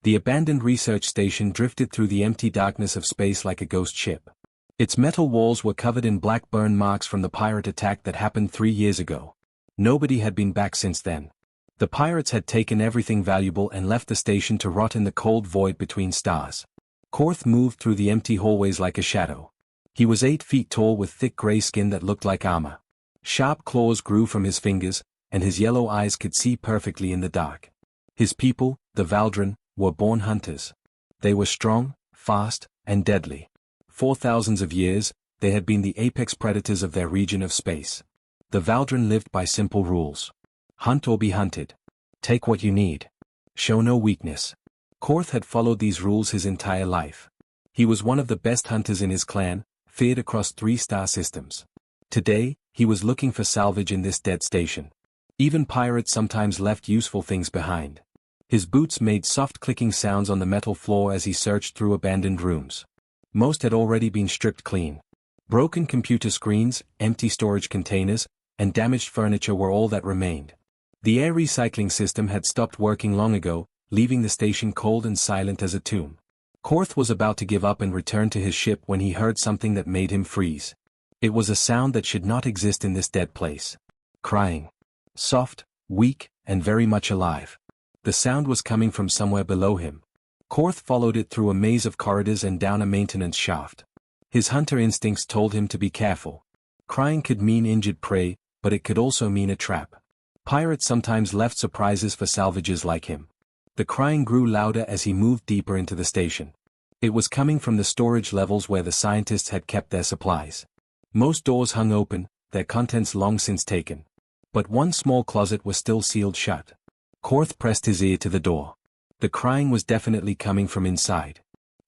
The abandoned research station drifted through the empty darkness of space like a ghost ship. Its metal walls were covered in black burn marks from the pirate attack that happened 3 years ago. Nobody had been back since then. The pirates had taken everything valuable and left the station to rot in the cold void between stars. Korth moved through the empty hallways like a shadow. He was 8 feet tall with thick gray skin that looked like armor. Sharp claws grew from his fingers, and his yellow eyes could see perfectly in the dark. His people, the Valdren, were born hunters. They were strong, fast, and deadly. For thousands of years, they had been the apex predators of their region of space. The Valdren lived by simple rules. Hunt or be hunted. Take what you need. Show no weakness. Korth had followed these rules his entire life. He was one of the best hunters in his clan, feared across 3 star systems. Today, he was looking for salvage in this dead station. Even pirates sometimes left useful things behind. His boots made soft clicking sounds on the metal floor as he searched through abandoned rooms. Most had already been stripped clean. Broken computer screens, empty storage containers, and damaged furniture were all that remained. The air recycling system had stopped working long ago, leaving the station cold and silent as a tomb. Korth was about to give up and return to his ship when he heard something that made him freeze. It was a sound that should not exist in this dead place. Crying. Soft, weak, and very much alive. The sound was coming from somewhere below him. Korth followed it through a maze of corridors and down a maintenance shaft. His hunter instincts told him to be careful. Crying could mean injured prey, but it could also mean a trap. Pirates sometimes left surprises for salvagers like him. The crying grew louder as he moved deeper into the station. It was coming from the storage levels where the scientists had kept their supplies. Most doors hung open, their contents long since taken. But one small closet was still sealed shut. Korth pressed his ear to the door. The crying was definitely coming from inside.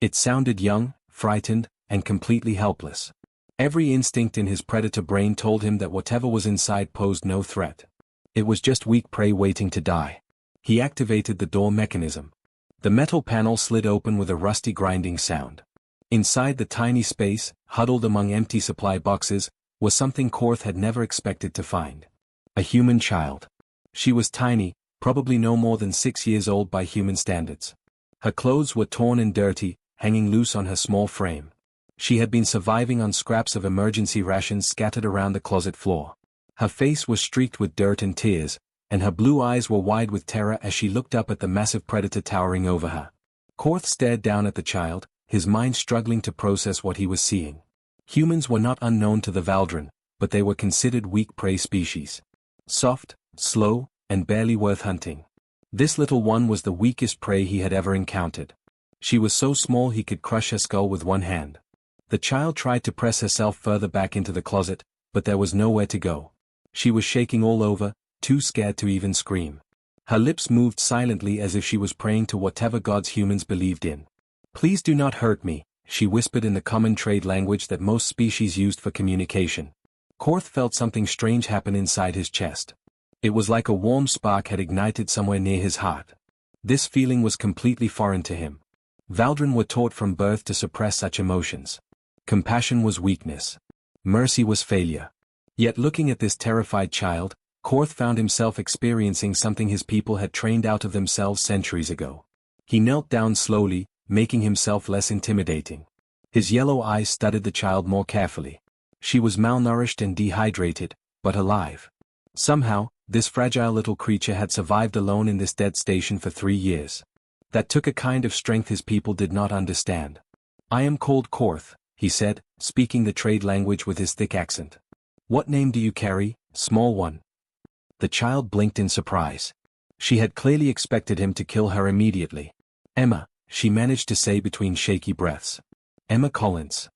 It sounded young, frightened, and completely helpless. Every instinct in his predator brain told him that whatever was inside posed no threat. It was just weak prey waiting to die. He activated the door mechanism. The metal panel slid open with a rusty grinding sound. Inside the tiny space, huddled among empty supply boxes, was something Korth had never expected to find. A human child. She was tiny, probably no more than 6 years old by human standards. Her clothes were torn and dirty, hanging loose on her small frame. She had been surviving on scraps of emergency rations scattered around the closet floor. Her face was streaked with dirt and tears, and her blue eyes were wide with terror as she looked up at the massive predator towering over her. Korth stared down at the child, his mind struggling to process what he was seeing. Humans were not unknown to the Valdren, but they were considered weak prey species. Soft, slow, and barely worth hunting. This little one was the weakest prey he had ever encountered. She was so small he could crush her skull with one hand. The child tried to press herself further back into the closet, but there was nowhere to go. She was shaking all over, too scared to even scream. Her lips moved silently as if she was praying to whatever gods humans believed in. "Please do not hurt me," she whispered in the common trade language that most species used for communication. Korth felt something strange happen inside his chest. It was like a warm spark had ignited somewhere near his heart. This feeling was completely foreign to him. Valdren were taught from birth to suppress such emotions. Compassion was weakness. Mercy was failure. Yet looking at this terrified child, Korth found himself experiencing something his people had trained out of themselves centuries ago. He knelt down slowly, making himself less intimidating. His yellow eyes studied the child more carefully. She was malnourished and dehydrated, but alive. Somehow, this fragile little creature had survived alone in this dead station for 3 years. That took a kind of strength his people did not understand. "I am called Korth," he said, speaking the trade language with his thick accent. "What name do you carry, small one?" The child blinked in surprise. She had clearly expected him to kill her immediately. "Emma," she managed to say between shaky breaths. "Emma Collins."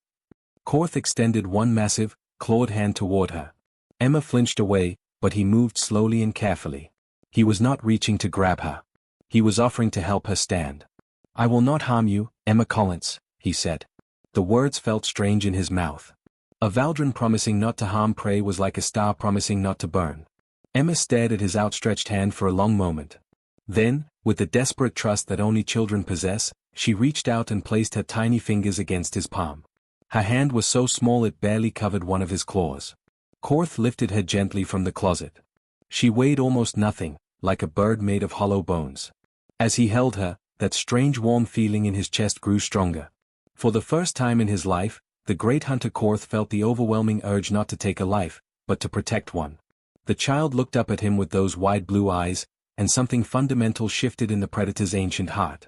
Korth extended one massive, clawed hand toward her. Emma flinched away, but he moved slowly and carefully. He was not reaching to grab her. He was offering to help her stand. "I will not harm you, Emma Collins," he said. The words felt strange in his mouth. A Valdren promising not to harm prey was like a star promising not to burn. Emma stared at his outstretched hand for a long moment. Then, with the desperate trust that only children possess, she reached out and placed her tiny fingers against his palm. Her hand was so small it barely covered one of his claws. Korth lifted her gently from the closet. She weighed almost nothing, like a bird made of hollow bones. As he held her, that strange warm feeling in his chest grew stronger. For the first time in his life, the great hunter Korth felt the overwhelming urge not to take a life, but to protect one. The child looked up at him with those wide blue eyes, and something fundamental shifted in the predator's ancient heart.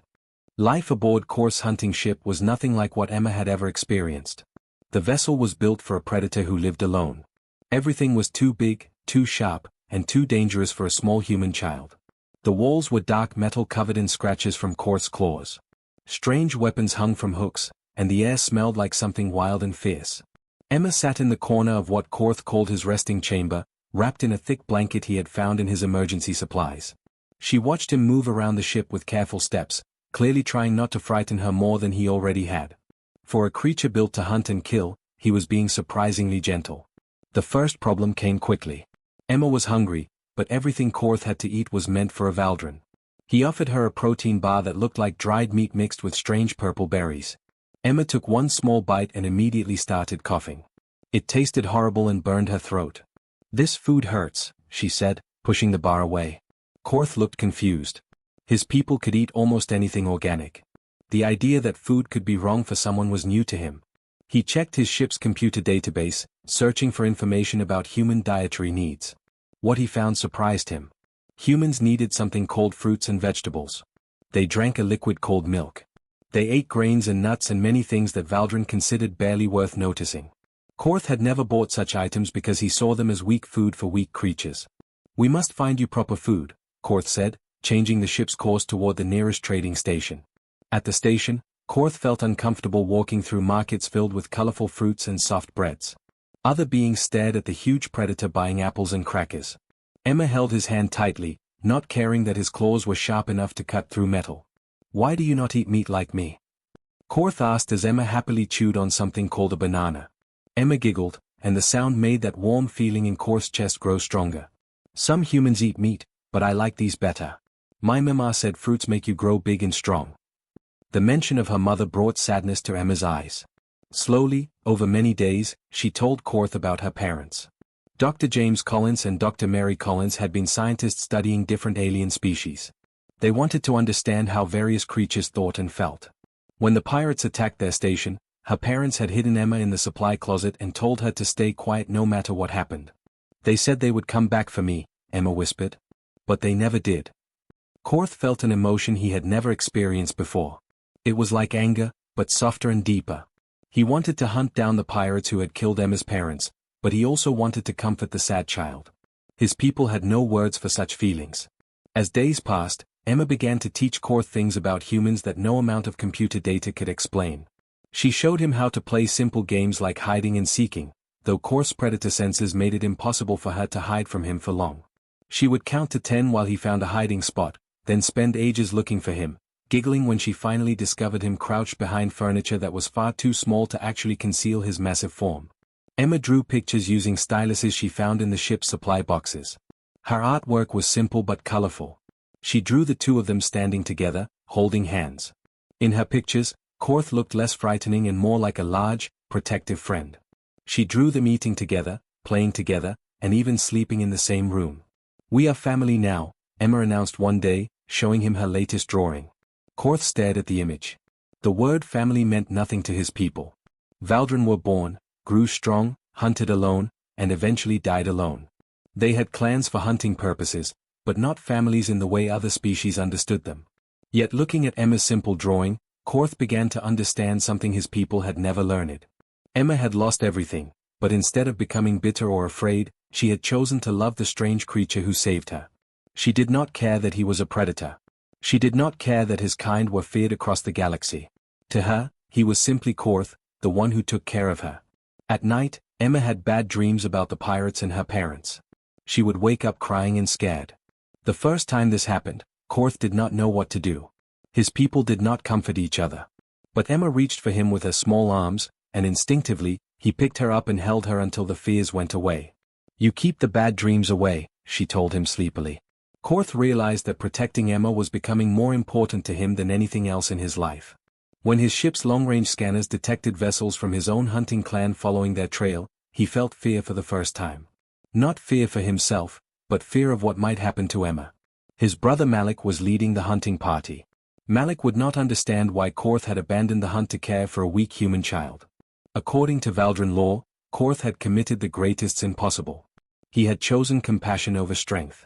Life aboard Korth's hunting ship was nothing like what Emma had ever experienced. The vessel was built for a predator who lived alone. Everything was too big, too sharp, and too dangerous for a small human child. The walls were dark metal covered in scratches from Korth's claws. Strange weapons hung from hooks, and the air smelled like something wild and fierce. Emma sat in the corner of what Korth called his resting chamber, wrapped in a thick blanket he had found in his emergency supplies. She watched him move around the ship with careful steps, clearly trying not to frighten her more than he already had. For a creature built to hunt and kill, he was being surprisingly gentle. The first problem came quickly. Emma was hungry, but everything Korth had to eat was meant for a Valdrin. He offered her a protein bar that looked like dried meat mixed with strange purple berries. Emma took one small bite and immediately started coughing. It tasted horrible and burned her throat. "This food hurts," she said, pushing the bar away. Korth looked confused. His people could eat almost anything organic. The idea that food could be wrong for someone was new to him. He checked his ship's computer database, searching for information about human dietary needs. What he found surprised him. Humans needed something called fruits and vegetables. They drank a liquid called milk. They ate grains and nuts and many things that Valdrin considered barely worth noticing. Korth had never bought such items because he saw them as weak food for weak creatures. "We must find you proper food," Korth said, changing the ship's course toward the nearest trading station. At the station, Korth felt uncomfortable walking through markets filled with colorful fruits and soft breads. Other beings stared at the huge predator buying apples and crackers. Emma held his hand tightly, not caring that his claws were sharp enough to cut through metal. "Why do you not eat meat like me?" Korth asked as Emma happily chewed on something called a banana. Emma giggled, and the sound made that warm feeling in Korth's chest grow stronger. "Some humans eat meat, but I like these better. My mama said fruits make you grow big and strong." The mention of her mother brought sadness to Emma's eyes. Slowly, over many days, she told Korth about her parents. Dr. James Collins and Dr. Mary Collins had been scientists studying different alien species. They wanted to understand how various creatures thought and felt. When the pirates attacked their station, her parents had hidden Emma in the supply closet and told her to stay quiet no matter what happened. "They said they would come back for me," Emma whispered. "But they never did." Korth felt an emotion he had never experienced before. It was like anger, but softer and deeper. He wanted to hunt down the pirates who had killed Emma's parents, but he also wanted to comfort the sad child. His people had no words for such feelings. As days passed, Emma began to teach Korth things about humans that no amount of computer data could explain. She showed him how to play simple games like hiding and seeking, though Korth's predator senses made it impossible for her to hide from him for long. She would count to 10 while he found a hiding spot, then spend ages looking for him, giggling when she finally discovered him crouched behind furniture that was far too small to actually conceal his massive form. Emma drew pictures using styluses she found in the ship's supply boxes. Her artwork was simple but colorful. She drew the two of them standing together, holding hands. In her pictures, Korth looked less frightening and more like a large, protective friend. She drew them eating together, playing together, and even sleeping in the same room. "We are family now," Emma announced one day, showing him her latest drawing. Korth stared at the image. The word family meant nothing to his people. Valdrin were born, grew strong, hunted alone, and eventually died alone. They had clans for hunting purposes, but not families in the way other species understood them. Yet looking at Emma's simple drawing, Korth began to understand something his people had never learned. Emma had lost everything, but instead of becoming bitter or afraid, she had chosen to love the strange creature who saved her. She did not care that he was a predator. She did not care that his kind were feared across the galaxy. To her, he was simply Korth, the one who took care of her. At night, Emma had bad dreams about the pirates and her parents. She would wake up crying and scared. The first time this happened, Korth did not know what to do. His people did not comfort each other. But Emma reached for him with her small arms, and instinctively, he picked her up and held her until the fears went away. "You keep the bad dreams away," she told him sleepily. Korth realized that protecting Emma was becoming more important to him than anything else in his life. When his ship's long-range scanners detected vessels from his own hunting clan following their trail, he felt fear for the first time. Not fear for himself, but fear of what might happen to Emma. His brother Malik was leading the hunting party. Malik would not understand why Korth had abandoned the hunt to care for a weak human child. According to Valdran law, Korth had committed the greatest sin possible. He had chosen compassion over strength.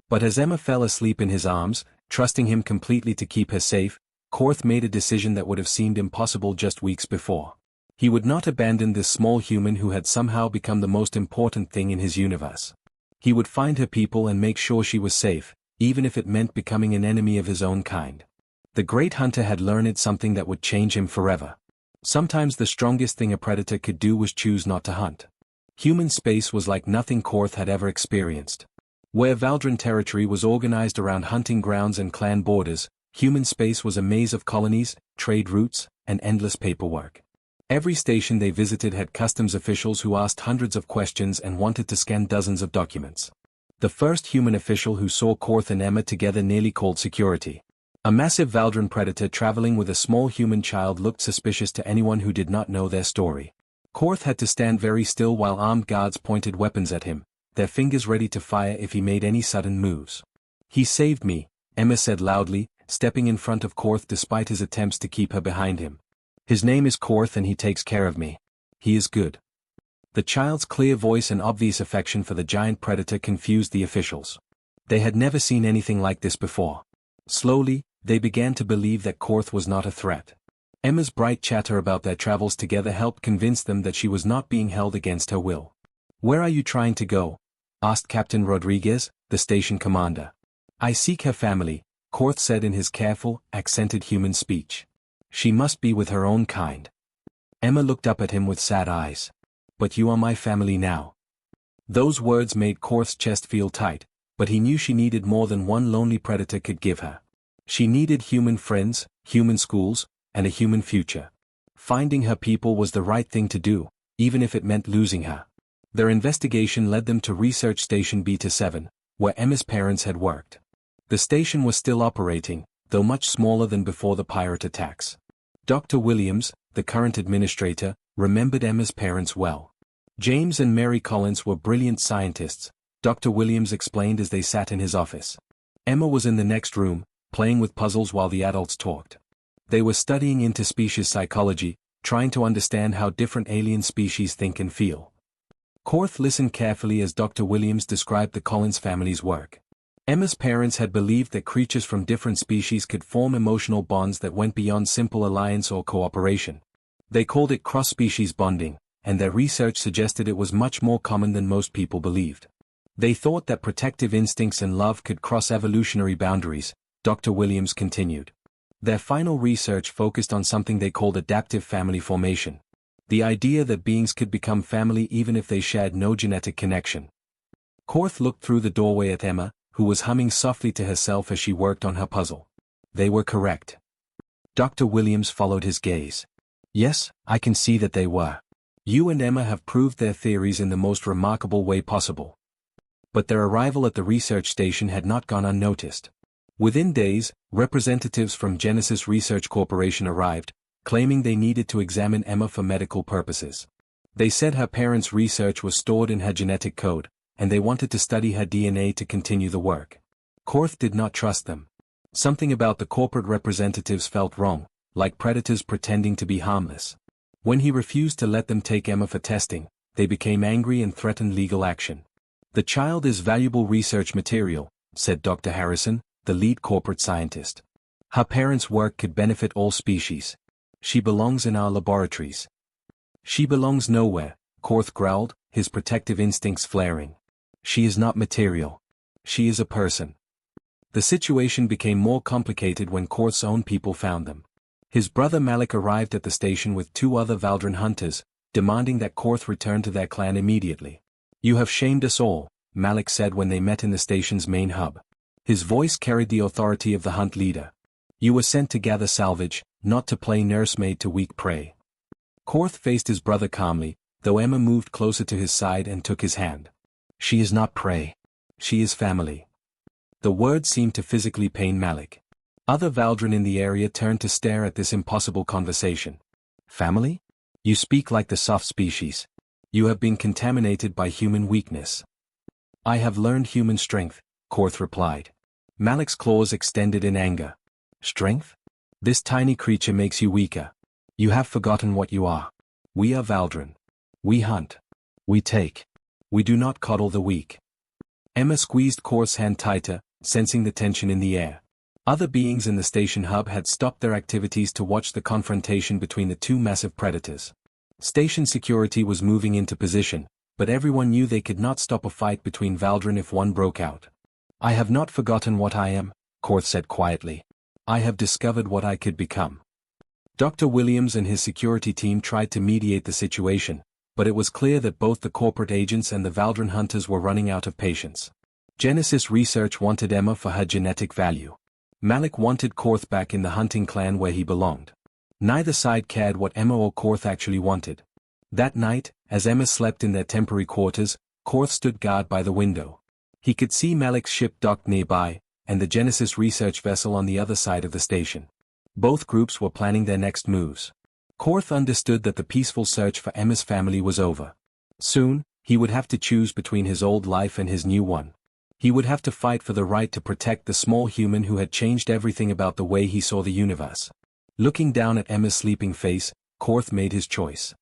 But as Emma fell asleep in his arms, trusting him completely to keep her safe, Korth made a decision that would have seemed impossible just weeks before. He would not abandon this small human who had somehow become the most important thing in his universe. He would find her people and make sure she was safe, even if it meant becoming an enemy of his own kind. The great hunter had learned something that would change him forever. Sometimes the strongest thing a predator could do was choose not to hunt. Human space was like nothing Korth had ever experienced. Where Valdran territory was organized around hunting grounds and clan borders, human space was a maze of colonies, trade routes, and endless paperwork. Every station they visited had customs officials who asked hundreds of questions and wanted to scan dozens of documents. The first human official who saw Korth and Emma together nearly called security. A massive Valdran predator traveling with a small human child looked suspicious to anyone who did not know their story. Korth had to stand very still while armed guards pointed weapons at him, their fingers ready to fire if he made any sudden moves. "He saved me," Emma said loudly, stepping in front of Korth despite his attempts to keep her behind him. "His name is Korth and he takes care of me. He is good." The child's clear voice and obvious affection for the giant predator confused the officials. They had never seen anything like this before. Slowly, they began to believe that Korth was not a threat. Emma's bright chatter about their travels together helped convince them that she was not being held against her will. "Where are you trying to go?" asked Captain Rodriguez, the station commander. "I seek her family," Korth said in his careful, accented human speech. "She must be with her own kind." Emma looked up at him with sad eyes. "But you are my family now." Those words made Korth's chest feel tight, but he knew she needed more than one lonely predator could give her. She needed human friends, human schools, and a human future. Finding her people was the right thing to do, even if it meant losing her. Their investigation led them to Research Station Beta 7, where Emma's parents had worked. The station was still operating, though much smaller than before the pirate attacks. Dr. Williams, the current administrator, remembered Emma's parents well. James and Mary Collins were brilliant scientists, Dr. Williams explained as they sat in his office. Emma was in the next room, playing with puzzles while the adults talked. They were studying interspecies psychology, trying to understand how different alien species think and feel. Korth listened carefully as Dr. Williams described the Collins family's work. Emma's parents had believed that creatures from different species could form emotional bonds that went beyond simple alliance or cooperation. They called it cross-species bonding, and their research suggested it was much more common than most people believed. They thought that protective instincts and love could cross evolutionary boundaries, Dr. Williams continued. Their final research focused on something they called adaptive family formation. The idea that beings could become family even if they shared no genetic connection. Korth looked through the doorway at Emma, who was humming softly to herself as she worked on her puzzle. They were correct. Dr. Williams followed his gaze. "Yes, I can see that they were. You and Emma have proved their theories in the most remarkable way possible." But their arrival at the research station had not gone unnoticed. Within days, representatives from Genesis Research Corporation arrived, claiming they needed to examine Emma for medical purposes. They said her parents' research was stored in her genetic code, and they wanted to study her DNA to continue the work. Korth did not trust them. Something about the corporate representatives felt wrong, like predators pretending to be harmless. When he refused to let them take Emma for testing, they became angry and threatened legal action. "The child is valuable research material," said Dr. Harrison, the lead corporate scientist. "Her parents' work could benefit all species. She belongs in our laboratories." "She belongs nowhere," Korth growled, his protective instincts flaring. "She is not material. She is a person." The situation became more complicated when Korth's own people found them. His brother Malik arrived at the station with 2 other Valdran hunters, demanding that Korth return to their clan immediately. "You have shamed us all," Malik said when they met in the station's main hub. His voice carried the authority of the hunt leader. "You were sent to gather salvage, not to play nursemaid to weak prey." Korth faced his brother calmly, though Emma moved closer to his side and took his hand. "She is not prey. She is family." The words seemed to physically pain Malik. Other Valdran in the area turned to stare at this impossible conversation. "Family? You speak like the soft species. You have been contaminated by human weakness." "I have learned human strength," Korth replied. Malik's claws extended in anger. "Strength? This tiny creature makes you weaker. You have forgotten what you are. We are Valdrin. We hunt. We take. We do not coddle the weak. Emma squeezed Korth's hand tighter, sensing the tension in the air. Other beings in the station hub had stopped their activities to watch the confrontation between the two massive predators. Station security was moving into position, but everyone knew they could not stop a fight between Valdrin if one broke out. I have not forgotten what I am, Korth said quietly. I have discovered what I could become. Dr. Williams and his security team tried to mediate the situation, but it was clear that both the corporate agents and the Valdrin hunters were running out of patience. Genesis Research wanted Emma for her genetic value. Malik wanted Korth back in the hunting clan where he belonged. Neither side cared what Emma or Korth actually wanted. That night, as Emma slept in their temporary quarters, Korth stood guard by the window. He could see Malik's ship docked nearby, and the Genesis research vessel on the other side of the station. Both groups were planning their next moves. Korth understood that the peaceful search for Emma's family was over. Soon, he would have to choose between his old life and his new one. He would have to fight for the right to protect the small human who had changed everything about the way he saw the universe. Looking down at Emma's sleeping face, Korth made his choice.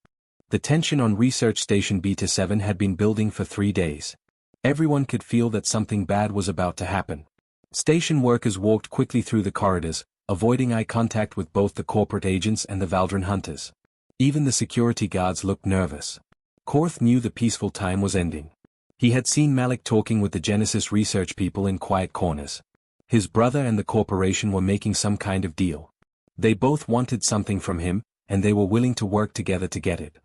The tension on Research Station Beta 7 had been building for 3 days. Everyone could feel that something bad was about to happen. Station workers walked quickly through the corridors, avoiding eye contact with both the corporate agents and the Valdrin hunters. Even the security guards looked nervous. Korth knew the peaceful time was ending. He had seen Malik talking with the Genesis research people in quiet corners. His brother and the corporation were making some kind of deal. They both wanted something from him, and they were willing to work together to get it.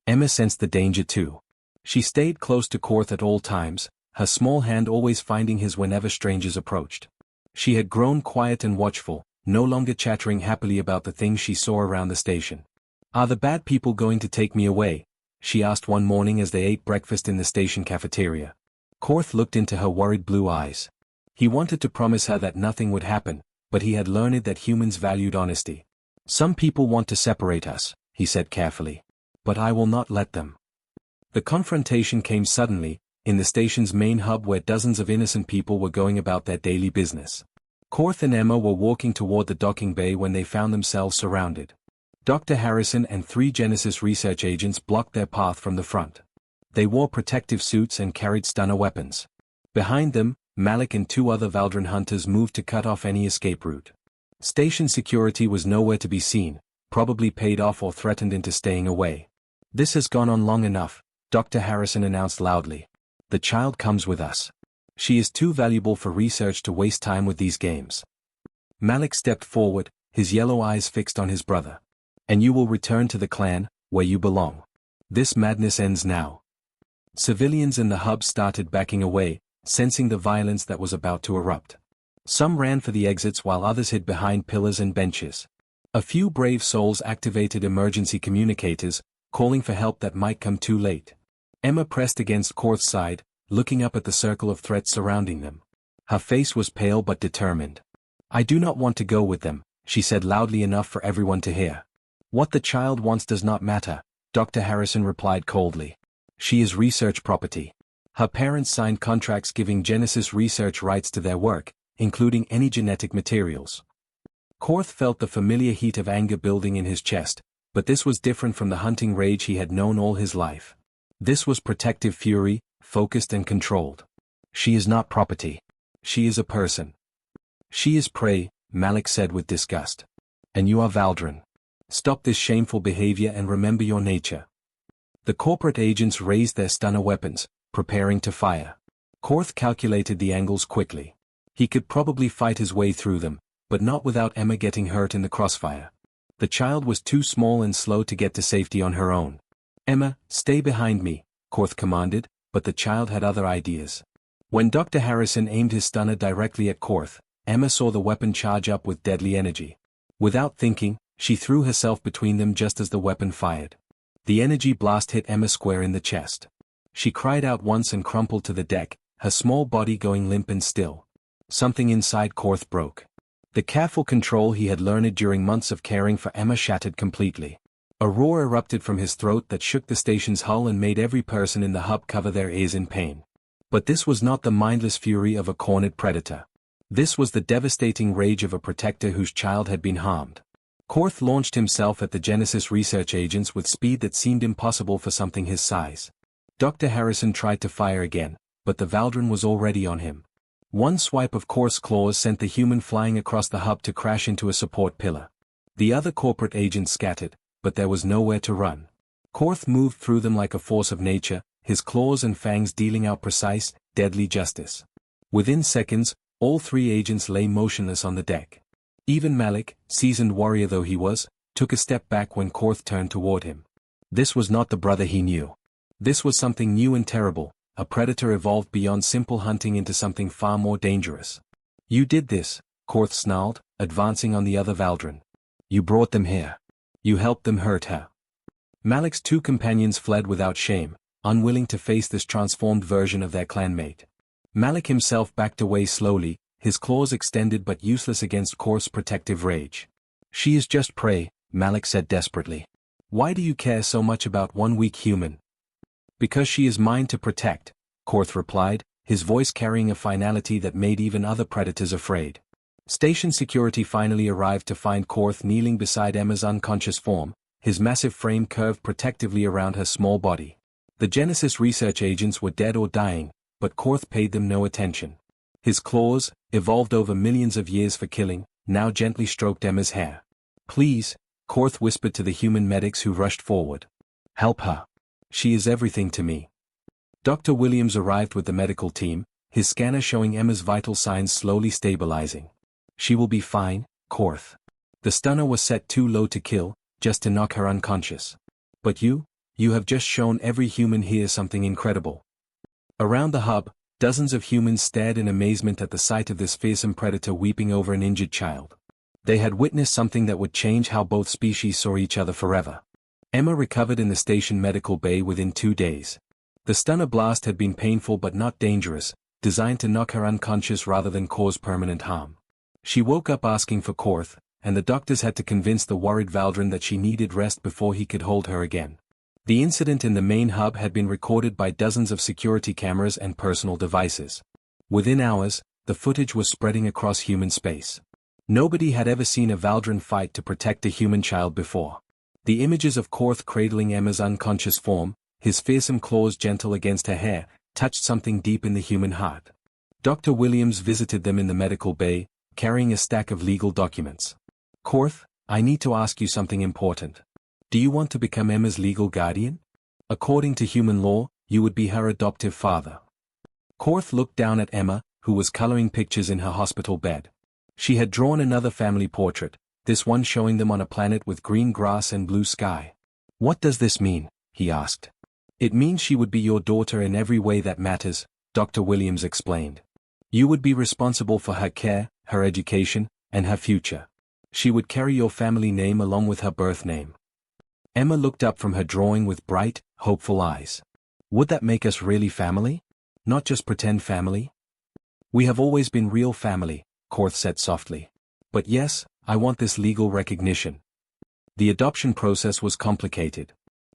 Emma sensed the danger too. She stayed close to Korth at all times, her small hand always finding his whenever strangers approached. She had grown quiet and watchful, no longer chattering happily about the things she saw around the station. Are the bad people going to take me away? She asked one morning as they ate breakfast in the station cafeteria. Korth looked into her worried blue eyes. He wanted to promise her that nothing would happen, but he had learned that humans valued honesty. Some people want to separate us, he said carefully. But I will not let them. The confrontation came suddenly, in the station's main hub where dozens of innocent people were going about their daily business. Korth and Emma were walking toward the docking bay when they found themselves surrounded. Dr. Harrison and 3 Genesis research agents blocked their path from the front. They wore protective suits and carried stunner weapons. Behind them, Malik and 2 other Valdrin hunters moved to cut off any escape route. Station security was nowhere to be seen, probably paid off or threatened into staying away. This has gone on long enough, Dr. Harrison announced loudly. The child comes with us. She is too valuable for research to waste time with these games. Malik stepped forward, his yellow eyes fixed on his brother. And you will return to the clan, where you belong. This madness ends now. Civilians in the hub started backing away, sensing the violence that was about to erupt. Some ran for the exits while others hid behind pillars and benches. A few brave souls activated emergency communicators, calling for help that might come too late. Emma pressed against Korth's side, looking up at the circle of threats surrounding them. Her face was pale but determined. I do not want to go with them, she said loudly enough for everyone to hear. What the child wants does not matter, Dr. Harrison replied coldly. She is research property. Her parents signed contracts giving Genesis research rights to their work, including any genetic materials. Korth felt the familiar heat of anger building in his chest, but this was different from the hunting rage he had known all his life. This was protective fury, focused and controlled. She is not property. She is a person. She is prey, Malik said with disgust. And you are Valdrin. Stop this shameful behavior and remember your nature. The corporate agents raised their stunner weapons, preparing to fire. Korth calculated the angles quickly. He could probably fight his way through them, but not without Emma getting hurt in the crossfire. The child was too small and slow to get to safety on her own. Emma, stay behind me, Korth commanded, but the child had other ideas. When Dr. Harrison aimed his stunner directly at Korth, Emma saw the weapon charge up with deadly energy. Without thinking, she threw herself between them just as the weapon fired. The energy blast hit Emma square in the chest. She cried out once and crumpled to the deck, her small body going limp and still. Something inside Korth broke. The careful control he had learned during months of caring for Emma shattered completely. A roar erupted from his throat that shook the station's hull and made every person in the hub cover their ears in pain. But this was not the mindless fury of a cornered predator. This was the devastating rage of a protector whose child had been harmed. Korth launched himself at the Genesis research agents with speed that seemed impossible for something his size. Dr. Harrison tried to fire again, but the Valdrin was already on him. One swipe of Korth's claws sent the human flying across the hub to crash into a support pillar. The other corporate agents scattered, but there was nowhere to run. Korth moved through them like a force of nature, his claws and fangs dealing out precise, deadly justice. Within seconds, all three agents lay motionless on the deck. Even Malik, seasoned warrior though he was, took a step back when Korth turned toward him. This was not the brother he knew. This was something new and terrible, a predator evolved beyond simple hunting into something far more dangerous. You did this, Korth snarled, advancing on the other Valdrin. You brought them here. You helped them hurt her. Malik's two companions fled without shame, unwilling to face this transformed version of their clanmate. Malik himself backed away slowly, his claws extended but useless against Korth's protective rage. She is just prey, Malik said desperately. Why do you care so much about one weak human? Because she is mine to protect, Korth replied, his voice carrying a finality that made even other predators afraid. Station security finally arrived to find Korth kneeling beside Emma's unconscious form, his massive frame curved protectively around her small body. The Genesis research agents were dead or dying, but Korth paid them no attention. His claws, evolved over millions of years for killing, now gently stroked Emma's hair. Please, Korth whispered to the human medics who rushed forward. Help her. She is everything to me. Dr. Williams arrived with the medical team, his scanner showing Emma's vital signs slowly stabilizing. She will be fine, Korth. The stunner was set too low to kill, just to knock her unconscious. But you have just shown every human here something incredible. Around the hub, dozens of humans stared in amazement at the sight of this fearsome predator weeping over an injured child. They had witnessed something that would change how both species saw each other forever. Emma recovered in the station medical bay within 2 days. The stunner blast had been painful but not dangerous, designed to knock her unconscious rather than cause permanent harm. She woke up asking for Korth, and the doctors had to convince the worried Valdrin that she needed rest before he could hold her again. The incident in the main hub had been recorded by dozens of security cameras and personal devices. Within hours, the footage was spreading across human space. Nobody had ever seen a Valdrin fight to protect a human child before. The images of Korth cradling Emma's unconscious form, his fearsome claws gentle against her hair, touched something deep in the human heart. Dr. Williams visited them in the medical bay, carrying a stack of legal documents. Korth, I need to ask you something important. Do you want to become Emma's legal guardian? According to human law, you would be her adoptive father. Korth looked down at Emma, who was coloring pictures in her hospital bed. She had drawn another family portrait, this one showing them on a planet with green grass and blue sky. What does this mean? He asked. It means she would be your daughter in every way that matters, Dr. Williams explained. You would be responsible for her care, her education, and her future. She would carry your family name along with her birth name. Emma looked up from her drawing with bright, hopeful eyes. Would that make us really family? Not just pretend family? We have always been real family, Korth said softly. But yes, I want this legal recognition. The adoption process was complicated.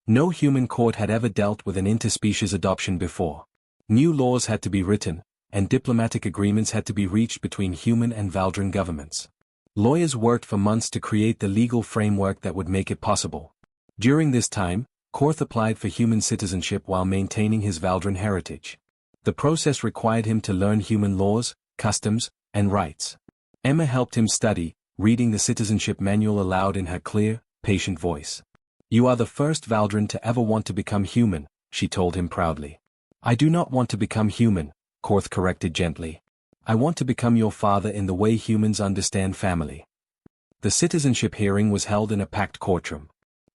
No human court had ever dealt with an interspecies adoption before. New laws had to be written, and diplomatic agreements had to be reached between human and Valdrin governments. Lawyers worked for months to create the legal framework that would make it possible. During this time, Korth applied for human citizenship while maintaining his Valdrin heritage. The process required him to learn human laws, customs, and rights. Emma helped him study, reading the citizenship manual aloud in her clear, patient voice. You are the first Valdrin to ever want to become human, she told him proudly. I do not want to become human, Korth corrected gently. I want to become your father in the way humans understand family. The citizenship hearing was held in a packed courtroom.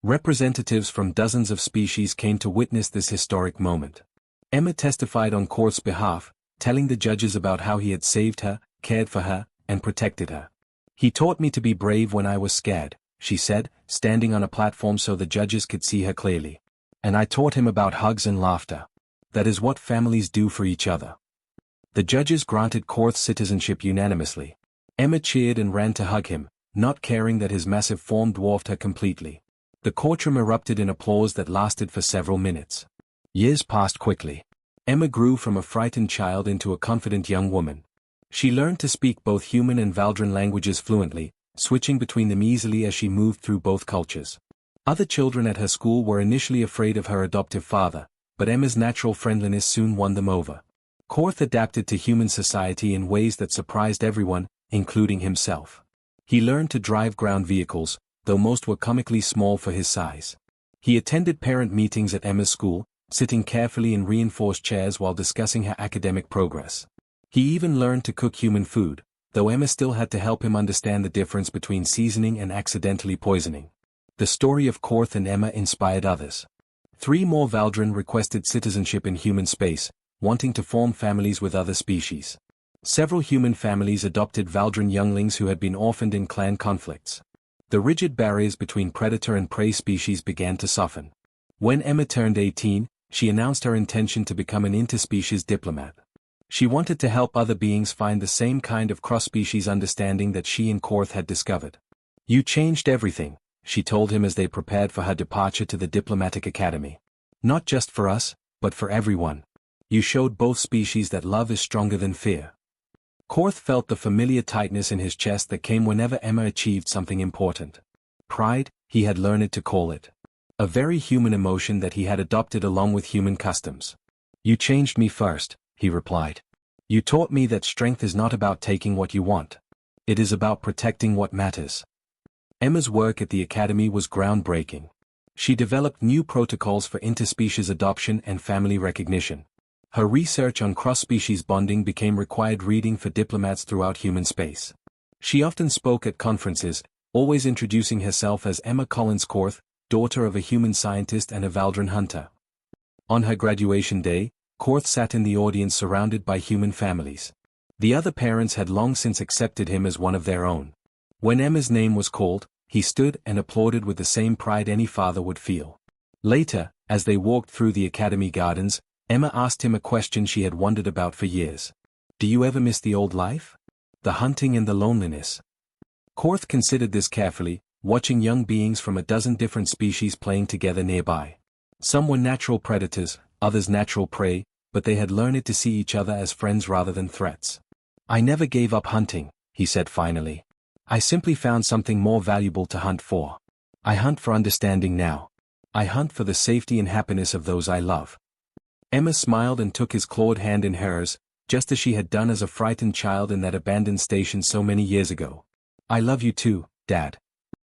Representatives from dozens of species came to witness this historic moment. Emma testified on Korth's behalf, telling the judges about how he had saved her, cared for her, and protected her. He taught me to be brave when I was scared, she said, standing on a platform so the judges could see her clearly. And I taught him about hugs and laughter. That is what families do for each other. The judges granted Korth's citizenship unanimously. Emma cheered and ran to hug him, not caring that his massive form dwarfed her completely. The courtroom erupted in applause that lasted for several minutes. Years passed quickly. Emma grew from a frightened child into a confident young woman. She learned to speak both human and Valdran languages fluently, switching between them easily as she moved through both cultures. Other children at her school were initially afraid of her adoptive father, but Emma's natural friendliness soon won them over. Korth adapted to human society in ways that surprised everyone, including himself. He learned to drive ground vehicles, though most were comically small for his size. He attended parent meetings at Emma's school, sitting carefully in reinforced chairs while discussing her academic progress. He even learned to cook human food, though Emma still had to help him understand the difference between seasoning and accidentally poisoning. The story of Korth and Emma inspired others. 3 more Valdran requested citizenship in human space, wanting to form families with other species. Several human families adopted Valdran younglings who had been orphaned in clan conflicts. The rigid barriers between predator and prey species began to soften. When Emma turned 18, she announced her intention to become an interspecies diplomat. She wanted to help other beings find the same kind of cross-species understanding that she and Korth had discovered. "You changed everything," she told him as they prepared for her departure to the diplomatic academy. "Not just for us, but for everyone. You showed both species that love is stronger than fear." Korth felt the familiar tightness in his chest that came whenever Emma achieved something important. Pride, he had learned to call it. A very human emotion that he had adopted along with human customs. "You changed me first," he replied. "You taught me that strength is not about taking what you want. It is about protecting what matters." Emma's work at the academy was groundbreaking. She developed new protocols for interspecies adoption and family recognition. Her research on cross-species bonding became required reading for diplomats throughout human space. She often spoke at conferences, always introducing herself as Emma Collins Korth, daughter of a human scientist and a Valdran hunter. On her graduation day, Korth sat in the audience surrounded by human families. The other parents had long since accepted him as one of their own. When Emma's name was called, he stood and applauded with the same pride any father would feel. Later, as they walked through the academy gardens, Emma asked him a question she had wondered about for years. "Do you ever miss the old life? The hunting and the loneliness?" Korth considered this carefully, watching young beings from a dozen different species playing together nearby. Some were natural predators, others natural prey, but they had learned to see each other as friends rather than threats. "I never gave up hunting," he said finally. "I simply found something more valuable to hunt for. I hunt for understanding now. I hunt for the safety and happiness of those I love." Emma smiled and took his clawed hand in hers, just as she had done as a frightened child in that abandoned station so many years ago. "I love you too, Dad."